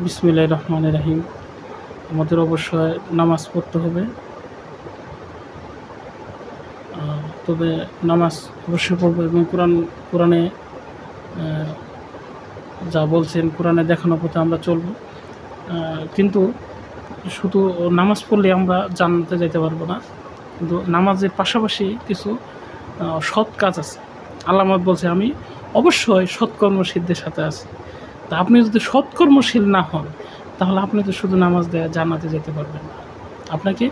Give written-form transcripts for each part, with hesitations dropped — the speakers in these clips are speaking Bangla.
বিসমিল্লাহির রহমানির রহিম। আমাদের অবশ্যই নামাজ পড়তে হবে, তবে নামাজ অবশ্যই পড়বো এবং কোরআনে যা বলছেন, কোরআনে দেখানো পথে আমরা চলব। কিন্তু শুধু নামাজ পড়লে আমরা জান্নাতে যেতে পারবো না, কিন্তু নামাজের পাশাপাশি কিছু সৎ কাজ আছে। আল্লাহ বলছে, আমি অবশ্যই সৎকর্মশীলদের সাথে আছি। তা আপনি যদি সৎকর্মশীল না হন, তাহলে আপনি তো শুধু নামাজ দেয়া জান্নাতে যেতে পারবেন না। আপনাকে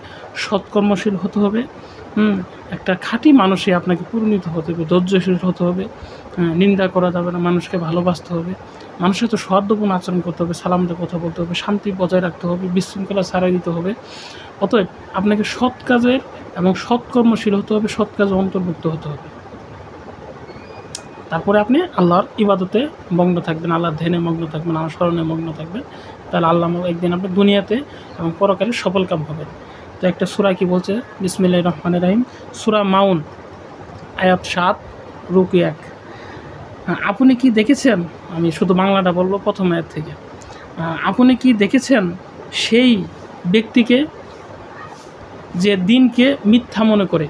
সৎকর্মশীল হতে হবে, একটা খাঁটি মানুষে আপনাকে পরিণত হতে হবে, ধৈর্যশীল হতে হবে, নিন্দা করা যাবে না, মানুষকে ভালোবাসতে হবে, মানুষের তো সদ্গুণ আচরণ করতে হবে, সালাম দিয়ে কথা বলতে হবে, শান্তি বজায় রাখতে হবে, বিশৃঙ্খলা ছাড়াই দিতে হবে। অতএব আপনাকে সৎ কাজের এবং সৎকর্মশীল হতে হবে, সৎ কাজে অন্তর্ভুক্ত হতে হবে। তারপরে আপনি আল্লাহর ইবাদতে মগ্ন থাকবেন, আল্লাহর ধ্যানে মগ্ন থাকবেন, আল্লাহর স্মরণে মগ্ন থাকবেন। তাহলে আল্লাহ একদিন আপনি দুনিয়াতে এবং পরকালে সফলকাম হবেন। তো একটা সূরা কি বলছে? বিসমিল্লাহির রহমানির রহিম, সূরা মাউন, আয়াত 7, রুকু 1। আপনি কি দেখেছেন, আমি শুধু বাংলাটা বলবো প্রথম আয়াত থেকে। আপনি কি দেখেছেন সেই ব্যক্তিকে যে দিনকে মিথ্যা মনে করে?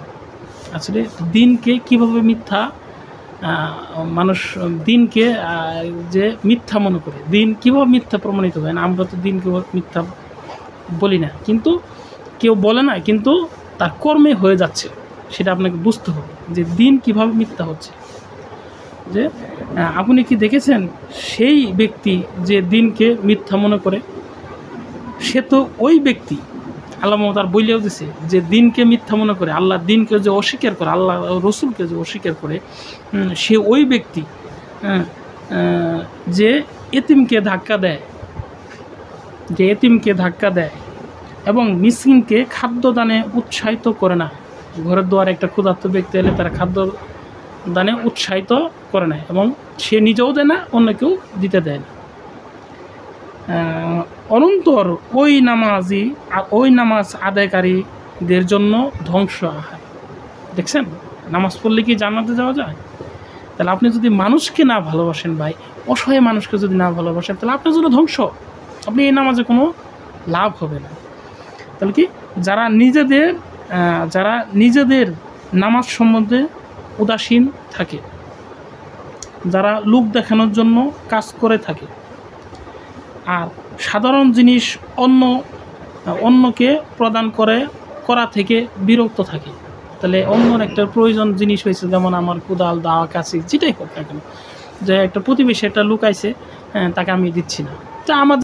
আসলে দিনকে কিভাবে মিথ্যা, মানুষ দিনকে যে মিথ্যা মনে করে, দিন কীভাবে মিথ্যা প্রমাণিত হয় না? আমরা তো দিনকে মিথ্যা বলি না, কিন্তু কেউ বলে না, কিন্তু তার কর্মে হয়ে যাচ্ছে, সেটা আপনাকে বুঝতে হবে যে দিন কিভাবে মিথ্যা হচ্ছে। যে আপনি কি দেখেছেন সেই ব্যক্তি যে দিনকে মিথ্যা মনে করে? সে তো ওই ব্যক্তি, আল্লাহ তার বইলেও দিছে, যে দিনকে মিথ্যা মনে করে, আল্লাহর দিনকে যে অস্বীকার করে, আল্লাহ রসুলকে যে অস্বীকার করে, সে ওই ব্যক্তি যে এতিমকে ধাক্কা দেয় এবং মিসকিনকে খাদ্যদানে উৎসাহিত করে না। ঘরের দুয়ারে একটা ক্ষুধার্ত ব্যক্তি এলে তারা খাদ্য দানে উৎসাহিত করে না, এবং সে নিজেও দেয় না, অন্য কেউ দিতে দেয় না। অনন্তর ওই নামাজ আদায়কারীদের জন্য ধ্বংস আহার। দেখছেন, নামাজ পড়লে কি জান্নাতে যাওয়া যায়? তাহলে আপনি যদি মানুষকে না ভালোবাসেন ভাই, অসহায় মানুষকে যদি না ভালোবাসেন, তাহলে আপনার জন্য ধ্বংস। আপনি এই নামাজে কোনো লাভ হবে না। তাহলে কি, যারা নিজেদের নামাজ সম্বন্ধে উদাসীন থাকে, যারা লোক দেখানোর জন্য কাজ করে থাকে, আর সাধারণ জিনিস অন্যকে প্রদান করা থেকে বিরক্ত থাকে, তাহলে অন্যর একটা প্রয়োজন জিনিস হয়েছে, যেমন আমার কোদাল, দাওয়া, কাশি, যেটাই হোক না কেন, যে একটা প্রতিবেশী একটা লোক আইছে, তাকে আমি দিচ্ছি না, তা আমাদের